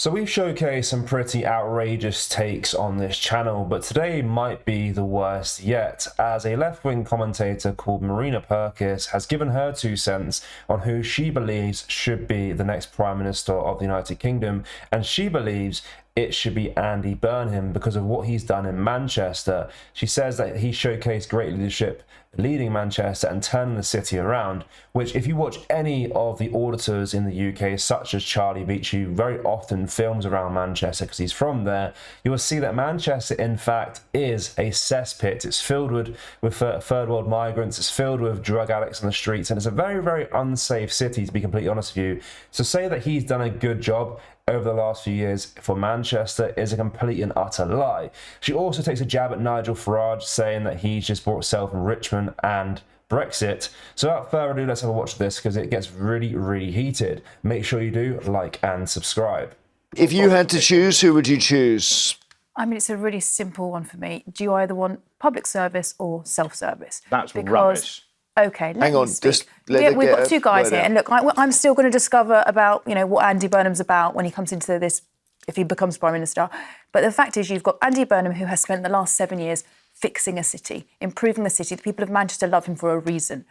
So we've showcased some pretty outrageous takes on this channel, but today might be the worst yet, as a left-wing commentator called Marina Purkiss has given her 2 cents on who she believes should be the next Prime Minister of the United Kingdom, and she believes it should be Andy Burnham because of what he's done in Manchester. She says that he showcased great leadership leading Manchester and turning the city around, which if you watch any of the auditors in the UK, such as Charlie Beach, who very often films around Manchester because he's from there, you will see that Manchester, in fact, is a cesspit. It's filled with third world migrants, it's filled with drug addicts on the streets, and it's a very, very unsafe city, to be completely honest with you. So say that he's done a good job over the last few years for Manchester is a complete and utter lie. She also takes a jab at Nigel Farage, saying that he's just brought self-enrichment and Brexit. So without further ado, let's have a watch of this because it gets really, really heated. Make sure you do like and subscribe. If you had to choose, who would you choose? I mean, it's a really simple one for me. Do you either want public service or self-service? That's rubbish. Okay, hang on. Just we've got 2 guys here, and look, I'm still going to discover about what Andy Burnham's about when he comes into this, if he becomes Prime Minister. But the fact is, you've got Andy Burnham, who has spent the last 7 years fixing a city, improving the city. The people of Manchester love him for a reason.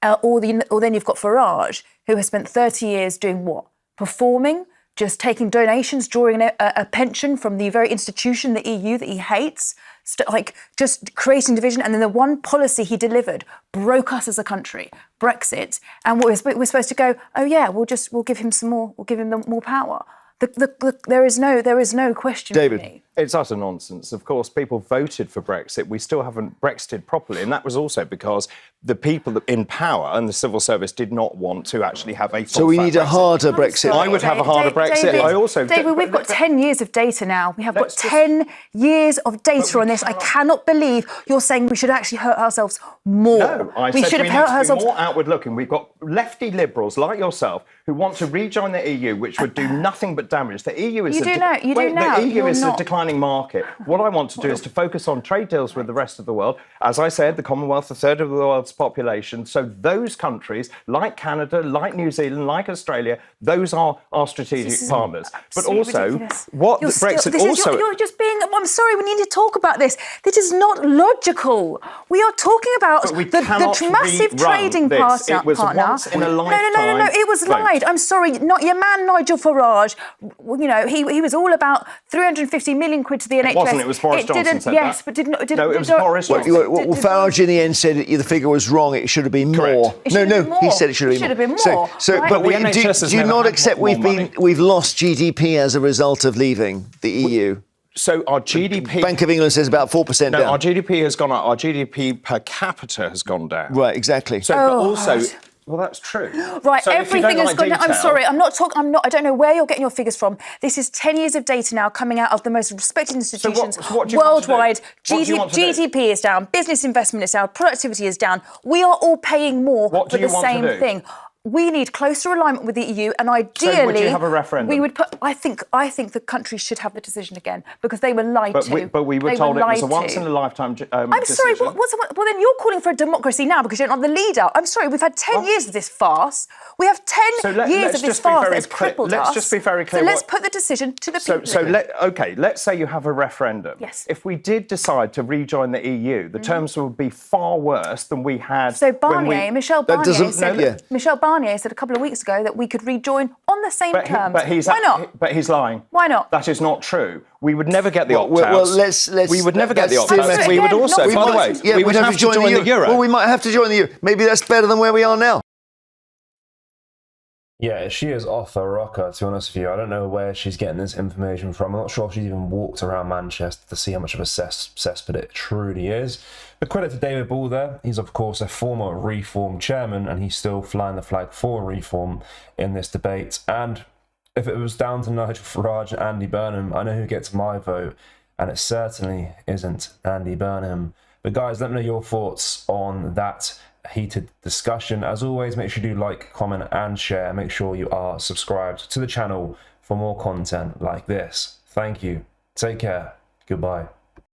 Or then you've got Farage, who has spent 30 years doing what? Performing, just taking donations, drawing a pension from the very institution, the EU, that he hates. Just creating division, and then the one policy he delivered broke us as a country, Brexit. And we're supposed to go, oh yeah, we'll give him some more, we'll give him more power. There is no question. David. For me. It's utter nonsense. Of course, people voted for Brexit. We still haven't Brexited properly, and that was also because the people in power and the civil service did not want to actually have a full So we need a harder I'm Brexit. sorry, I would have a harder Brexit. David, David, we've got 10 years of data now. We have got 10 years of data on this. I cannot believe you're saying we should actually hurt ourselves more. No, I we said should we have hurt need to ourselves be more outward looking. We've got lefty liberals like yourself who want to rejoin the EU, which would do nothing but damage. The EU is now. The EU is You're a declining market. What I want to do is to focus on trade deals with the rest of the world. As I said, the Commonwealth, a third of the world's population. So those countries, like Canada, like New Zealand, like Australia, those are our strategic partners. But also, ridiculous. what Brexit also... You're just being... I'm sorry, we need to talk about this. This is not logical. We are talking about the massive trading partner. It was once in a lifetime. No. It was lied. I'm sorry. Not your man Nigel Farage. He was all about 350 million quid to the NHS. It wasn't. It was Boris Johnson said yes, that. but did not. No, it was Boris Johnson. Well, Farage in the end said the figure was wrong. It should have been more. No. He said it should have been more. Right? But do you not accept we've lost GDP as a result of leaving the EU? So our GDP... Bank of England says about 4% down. No, our GDP has gone up. Our GDP per capita has gone down. Right, exactly. So, but also... Well, that's true. Right, so everything has gone down. I'm sorry, I don't know where you're getting your figures from. This is 10 years of data now coming out of the most respected institutions worldwide. GDP is down, business investment is down, productivity is down. We are all paying more for the same thing. We need closer alignment with the EU, and ideally, so would you have a referendum? We would put. I think the country should have the decision again because they were lied to. But we were told it was a once in a lifetime decision. I'm sorry. Well, then you're calling for a democracy now because you're not the leader. I'm sorry. We've had 10 years of this farce. We have 10 years of this farce that's crippled us. Let's just be very clear. So let's put the decision to the people. Let's say you have a referendum. Yes. If we did decide to rejoin the EU, the terms would be far worse than we had. So Michel Barnier said a couple of weeks ago that we could rejoin on the same terms. Why not? But he's lying. Why not? That is not true. We would never get the opt-out. Well, we would never get the opt-out. We would also, by the way, we would have to join the euro. Well, we might have to join the euro. Maybe that's better than where we are now. Yeah, she is off her rocker, to be honest with you. I don't know where she's getting this information from. I'm not sure if she's even walked around Manchester to see how much of a cesspit it truly is. But credit to David Ball there. He's, of course, a former Reform chairman, and he's still flying the flag for Reform in this debate. And if it was down to Nigel Farage and Andy Burnham, I know who gets my vote, and it certainly isn't Andy Burnham. But guys, let me know your thoughts on that heated discussion. As always, make sure you do like, comment and share. Make sure you are subscribed to the channel for more content like this. Thank you. Take care. Goodbye.